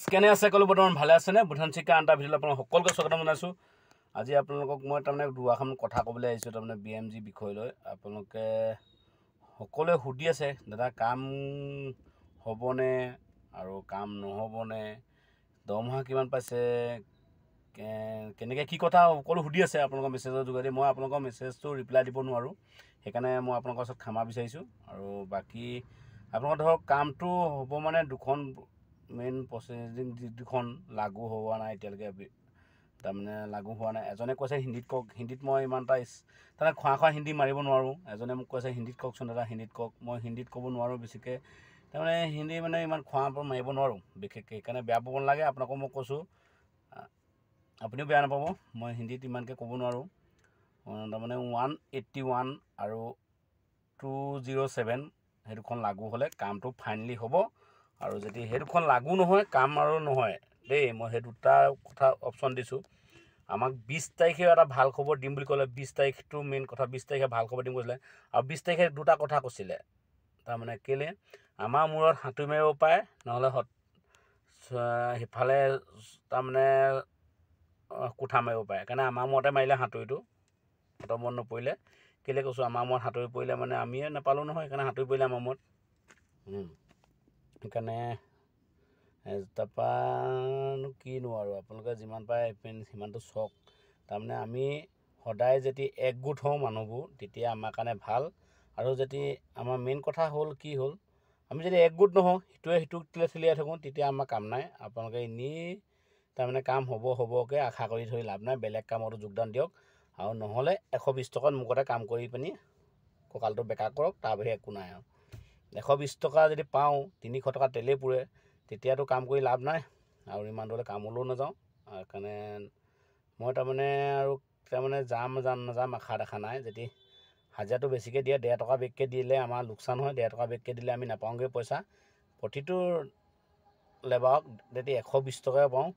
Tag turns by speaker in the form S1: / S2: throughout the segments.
S1: স্কেনে আছে সকলো বৰ্তমান ভালে আছেনে? বুধান চিকা আনটা ভিডিঅ'লৈ আপোনালোক সকলোকে স্বাগতম জনাইছোঁ। আজি আপোনালোকক মই তাৰমানে দুআষাৰমান কথা ক'বলৈ আহিছোঁ তাৰমানে BMG বিষয় লৈ। আপোনালোকে সকলোৱে সুধি আছে দাদা কাম হ'বনে আৰু কাম নহ'বনে, দৰমহা কিমান পাইছে, কেনেকৈ কি কথা সকলো সুধি আছে আপোনালোকৰ মেছেজৰ যোগেদি। মই আপোনালোকৰ মেছেজটো ৰিপ্লাই দিব নোৱাৰোঁ, সেইকাৰণে মই আপোনালোকৰ ওচৰত ক্ষমা বিচাৰিছোঁ। আৰু বাকী আপোনালোকৰ ধৰক কামটো হ'ব মানে দুখন মেইন প্ৰচেছিং দুখন লাগু হোৱা নাই এতিয়ালৈকে, তাৰমানে লাগু হোৱা নাই। এজনে কৈছে হিন্দীত কওক, হিন্দীত মই ইমান এটা তাৰমানে খোৱা হিন্দী মাৰিব নোৱাৰোঁ। এজনে মোক কৈছে হিন্দীত কওকচোন দাদা, হিন্দীত কওক। মই হিন্দীত ক'ব নোৱাৰোঁ বেছিকৈ, তাৰমানে হিন্দী মানে ইমান খোৱাৰ পৰা মাৰিব নোৱাৰোঁ বিশেষকৈ, সেইকাৰণে বেয়া পাব নালাগে। আপোনালোকক মই কৈছোঁ, আপুনিও বেয়া নাপাব, মই হিন্দীত ইমানকৈ ক'ব নোৱাৰোঁ। তাৰমানে 181 আৰু 207 সেই দুখন লাগু হ'লে কামটো ফাইনেলি হ'ব। আৰু যদি সেই দুখন লাগু নহয় কাম আৰু নহয় দেই, মই সেই দুটা কথা অপশ্যন দিছোঁ। আমাক 20 তাৰিখে এটা ভাল খবৰ দিম বুলি ক'লে, 20 তাৰিখটো মেইন কথা, 20 তাৰিখে ভাল খবৰ দিম কৈছিলে। আৰু 20 তাৰিখে দুটা কথা কৈছিলে, তাৰমানে কেলৈ আমাৰ মূৰত হাতুৰি মাৰিব পাৰে, নহ'লে সিফালে তাৰমানে কোঠা মাৰিব পাৰে। সেইকাৰণে আমাৰ মূৰতে মাৰিলে হাতুৰিটো, সিহঁতৰ মূৰত নপৰিলে। কেলৈ কৈছোঁ আমাৰ মূৰত হাতুৰি পৰিলে মানে আমিয়ে নাপালোঁ নহয়, সেইকাৰণে হাতুৰি পৰিলে আমাৰ মূৰত। সেইকাৰণে তাৰপৰানো কিনো আৰু আপোনালোকে যিমান পাৰে সিমানটো চাওক। তাৰমানে আমি সদায় যদি একগোট হওঁ মানুহবোৰ, তেতিয়া আমাৰ কাৰণে ভাল। আৰু যদি আমাৰ মেইন কথা হ'ল কি হ'ল, আমি যদি একগোট নহওঁ, সিটোৱে সিটোক ঠেলিয়াই থাকোঁ, তেতিয়া আমাৰ কাম নাই। আপোনালোকে এনেই তাৰমানে কাম হ'বকৈ আশা কৰি থৈ লাভ নাই, বেলেগ কামতো যোগদান দিয়ক। আৰু নহ'লে 120 টকাত মুখতে কাম কৰি পিনি কঁকালটো বেকা কৰক, তাৰ বাহিৰে একো নাই। আৰু 120 টকা যদি পাওঁ, 300 টকা তেলেই পুৰে, তেতিয়াতো কাম কৰি লাভ নাই। আৰু ইমান দূৰলৈ কামলৈও নাযাওঁ। সেইকাৰণে মই তাৰমানে নাযাম আশা দেখা নাই। যদি হাজিৰাটো বেছিকৈ দিয়ে, 1.5 টকা বেগকৈ দিলে আমাৰ লোকচান হয়, 1.5 টকা বেগকৈ দিলে আমি নাপাওঁগৈ পইচা। প্ৰতিটো লেবাৰক যদি 120 টকাই পাওঁ,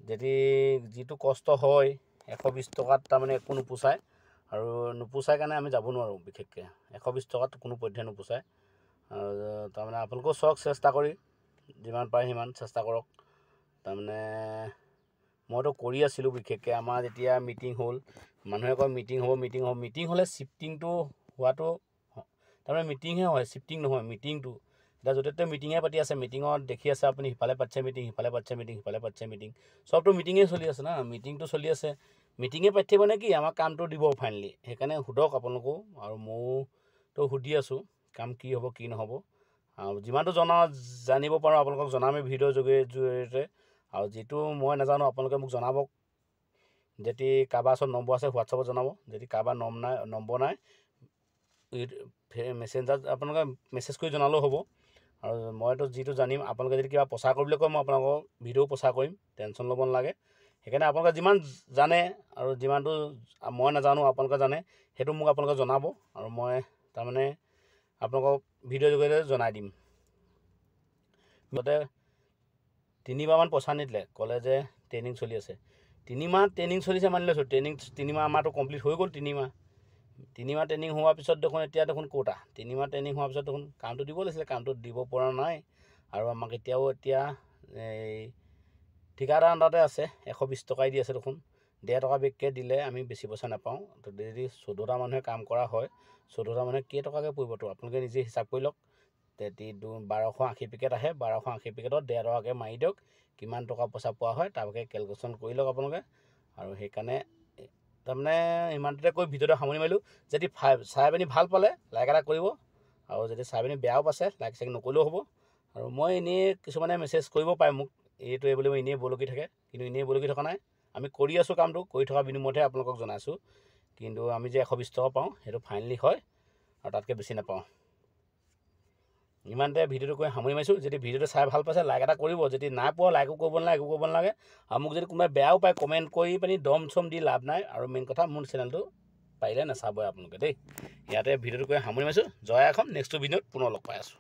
S1: যদি যিটো কষ্ট হয় 120 টকাত তাৰমানে একো নোপোচায়। আৰু নোপোচাই কাৰণে আমি যাব নোৱাৰোঁ বিশেষকৈ, 120 টকাত কোনো পধ্যে নোপোচায়। তাৰমানে আপোনালোকেও চাওক, চেষ্টা কৰি যিমান পাৰে সিমান চেষ্টা কৰক। তাৰমানে মইতো কৰি আছিলোঁ বিশেষকৈ। আমাৰ যেতিয়া মিটিং হ'ল, মানুহে কয় মিটিং হ'ব, মিটিং হ'লে শ্বিফটিংটো হোৱাটো তাৰমানে মিটিংহে হয়, শ্বিফটিং নহয়। মিটিংটো এতিয়া য'তে ত'তে মিটিঙে পাতি আছে, মিটিঙত দেখি আছে আপুনি, সিফালে পাতিছে মিটিং, সিফালে পাতিছে মিটিং, সিফালে পাতিছে মিটিং, চবতো মিটিঙেই চলি আছে না। মিটিংটো চলি আছে, মিটিঙে পাতি থাকিব নে কি, আমাৰ কামটো দিব ফাইনেলি। সেইকাৰণে সোধক আপোনালোকেও, আৰু ময়োতো সুধি আছোঁ কাম কি হ'ব কি নহ'ব। আৰু যিমানটো জানিব পাৰোঁ আপোনালোকক জনামেই ভিডিঅ'ৰ জৰিয়তে। আৰু যিটো মই নাজানো আপোনালোকে মোক জনাব। যদি কাৰোবাৰ ওচৰত নম্বৰ আছে হোৱাটছআপত জনাব, যদি কাৰোবাৰ নম্বৰ নাই মেছেঞ্জাৰত আপোনালোকে মেছেজ কৰি জনালেও হ'ব। আৰু মইতো যিটো জানিম, আপোনালোকে যদি কিবা প্ৰচাৰ কৰিবলৈ কয়, মই আপোনালোকৰ ভিডিঅ' প্ৰচাৰ কৰিম, টেনশ্যন ল'ব নালাগে। সেইকাৰণে আপোনালোকে যিমান জানে আৰু যিমানটো মই নাজানো আপোনালোকে জানে, সেইটো মোক আপোনালোকে জনাব। আৰু মই তাৰমানে আপোনালোকক ভিডিঅ'ৰ যোগেৰে জনাই দিম। সিহঁতে 3মাহমান পইচা নিদিলে, ক'লে যে ট্ৰেইনিং চলি আছে। 3 মাহ ট্ৰেইনিং চলিছে মানি লৈছোঁ, 3 মাহ আমাৰতো কমপ্লিট হৈ গ'ল। 3 মাহ ট্ৰেইনিং হোৱাৰ পিছত দেখোন এতিয়া দেখোন ক'তা 3 মাহ ট্ৰেইনিং হোৱাৰ পিছত দেখোন কামটো দিব লাগিছিলে, কামটো দিব পৰা নাই। আৰু আমাক এতিয়া এই ঠিকাদাৰ আণ্ডাৰতে আছে, 120 টকাই দি আছে দেখোন। 1.5 টকা বেগকৈ দিলে আমি বেছি পইচা নাপাওঁ। তো যদি 14টা মানুহে কাম কৰা হয়, 14টা মানুহে কেইটকাকৈ পৰিবতো আপোনালোকে নিজে হিচাপ কৰি লওক। 1280 পেকেট আহে, 1280 পেকেটত 1.5 টকাকৈ মাৰি দিয়ক, কিমান টকা পইচা পোৱা হয় তাৰভাগে কেলকুলেশ্যন কৰি লওক আপোনালোকে। আৰু সেইকাৰণে তাৰমানে ইমানটোতে কৈ ভিডিঅ'টো সামৰি মাৰিলোঁ। যদি চাই পিনি ভাল পালে লাইক এটা কৰিব, আৰু যদি চাই পিনি বেয়াও পাইছে লাইক চাইক নকৰিলেও হ'ব। আৰু মই এনেই কিছুমানে মেছেজ কৰিব পাৰে মোক, এইটোৱে বুলি মই এনেই বলকি থাকে, কিন্তু এনেই বলকি থকা নাই। আমি কৰি আছোঁ কামটো, কৰি থকা বিনিময়তহে আপোনালোকক জনাইছোঁ। কিন্তু আমি যে 120 টকা পাওঁ সেইটো ফাইনেলি হয়, আৰু তাতকৈ বেছি নাপাওঁ। ইমানতে ভিডিঅ'টো কৰি সামৰি মাৰিছোঁ। যদি ভিডিঅ'টো চাই ভাল পাইছে লাইক এটা কৰিব, যদি নাই পোৱা লাইকো কৰিব নালাগে, একো কৰিব নালাগে। আৰু মোক যদি কোনোবাই বেয়াও পায় কমেণ্ট কৰি পিনি দম চম দি লাভ নাই। আৰু মেইন কথা মোৰ চেনেলটো পাৰিলে নাচাবই আপোনালোকে দেই। ইয়াতে ভিডিঅ'টো কৰি সামৰি মাৰিছোঁ। জয় অসম। নেক্সট ভিডিঅ'ত পুনৰ লগ পাই আছোঁ।